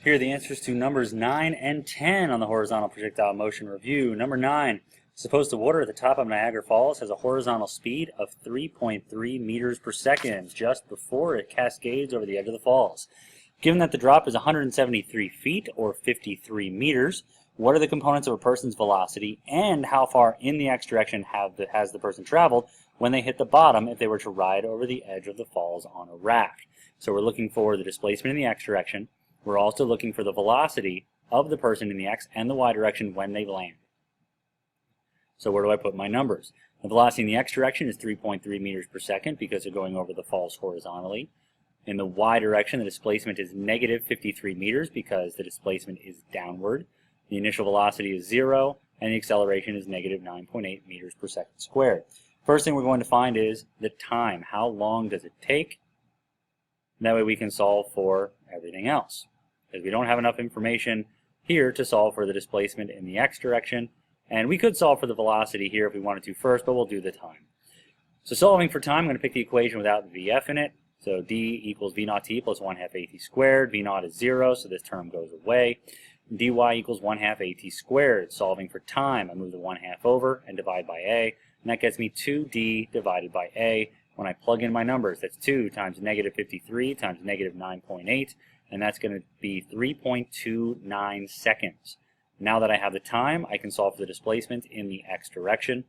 Here are the answers to numbers 9 and 10 on the horizontal projectile motion review. Number 9, supposed the water at the top of Niagara Falls has a horizontal speed of 3.3 meters per second just before it cascades over the edge of the falls. Given that the drop is 173 feet or 53 meters, what are the components of a person's velocity and how far in the x direction has the person traveled when they hit the bottom if they were to ride over the edge of the falls on a rack? So we're looking for the displacement in the x direction. We're also looking for the velocity of the person in the x and the y direction when they land. So where do I put my numbers? The velocity in the x direction is 3.3 meters per second because they're going over the falls horizontally. In the y direction, the displacement is negative 53 meters because the displacement is downward. The initial velocity is 0, and the acceleration is negative 9.8 meters per second squared. First thing we're going to find is the time. How long does it take? That way we can solve for everything else, because we don't have enough information here to solve for the displacement in the x direction, and we could solve for the velocity here if we wanted to first, but we'll do the time. So solving for time, I'm going to pick the equation without Vf in it. So d equals v naught t plus 1/2 at squared. V naught is 0, so this term goes away. dy equals 1/2 at squared. Solving for time, I move the 1/2 over and divide by a, and that gets me 2d divided by a. When I plug in my numbers, that's 2 times negative 53 times negative 9.8, and that's going to be 3.29 seconds. Now that I have the time, I can solve for the displacement in the x direction,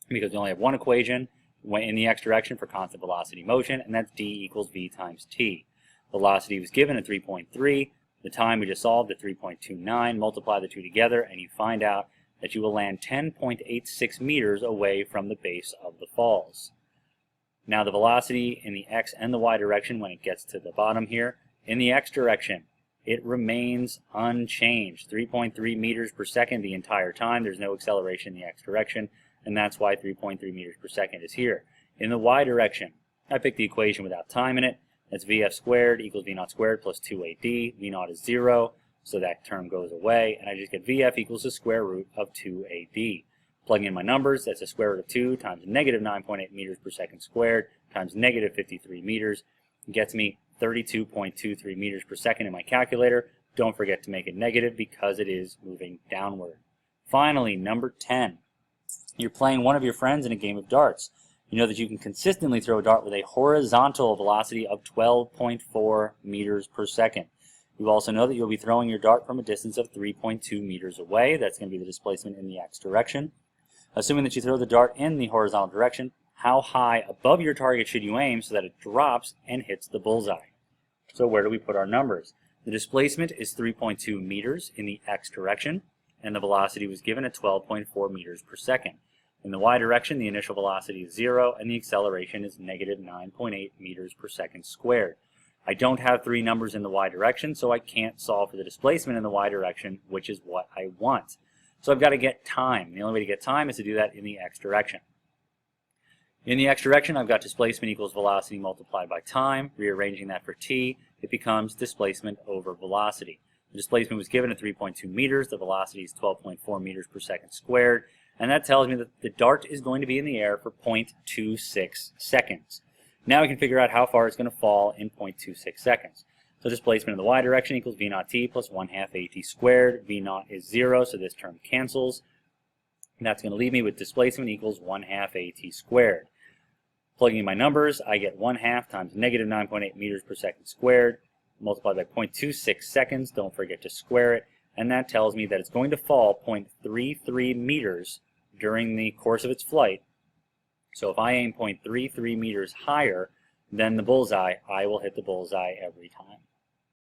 because we only have one equation in the x direction for constant velocity motion, and that's d equals v times t. Velocity was given at 3.3. The time we just solved at 3.29. Multiply the two together, and you find out that you will land 10.86 meters away from the base of the falls. Now the velocity in the x and the y direction when it gets to the bottom here, in the x direction, it remains unchanged. 3.3 meters per second the entire time. There's no acceleration in the x direction, and that's why 3.3 meters per second is here. In the y direction, I picked the equation without time in it. That's Vf squared equals V naught squared plus 2AD. V naught is 0, so that term goes away, and I just get Vf equals the square root of 2AD. Plugging in my numbers, that's the square root of 2 times negative 9.8 meters per second squared times negative 53 meters. It gets me 32.23 meters per second in my calculator. Don't forget to make it negative because it is moving downward. Finally, number 10. You're playing one of your friends in a game of darts. You know that you can consistently throw a dart with a horizontal velocity of 12.4 meters per second. You also know that you'll be throwing your dart from a distance of 3.2 meters away. That's going to be the displacement in the x direction. Assuming that you throw the dart in the horizontal direction, how high above your target should you aim so that it drops and hits the bullseye? So where do we put our numbers? The displacement is 3.2 meters in the x direction, and the velocity was given at 12.4 meters per second. In the y direction, the initial velocity is 0, and the acceleration is negative 9.8 meters per second squared. I don't have three numbers in the y direction, so I can't solve for the displacement in the y direction, which is what I want. So I've got to get time. The only way to get time is to do that in the x direction. In the x direction, I've got displacement equals velocity multiplied by time. Rearranging that for t, it becomes displacement over velocity. The displacement was given at 3.2 meters. The velocity is 12.4 meters per second squared. And that tells me that the dart is going to be in the air for 0.26 seconds. Now we can figure out how far it's going to fall in 0.26 seconds. So displacement in the y direction equals v naught t plus 1/2 at squared. V naught is 0, so this term cancels. And that's going to leave me with displacement equals 1/2 at squared. Plugging in my numbers, I get 1/2 times negative 9.8 meters per second squared, multiplied by 0.26 seconds. Don't forget to square it. And that tells me that it's going to fall 0.33 meters during the course of its flight. So if I aim 0.33 meters higher than the bullseye, I will hit the bullseye every time.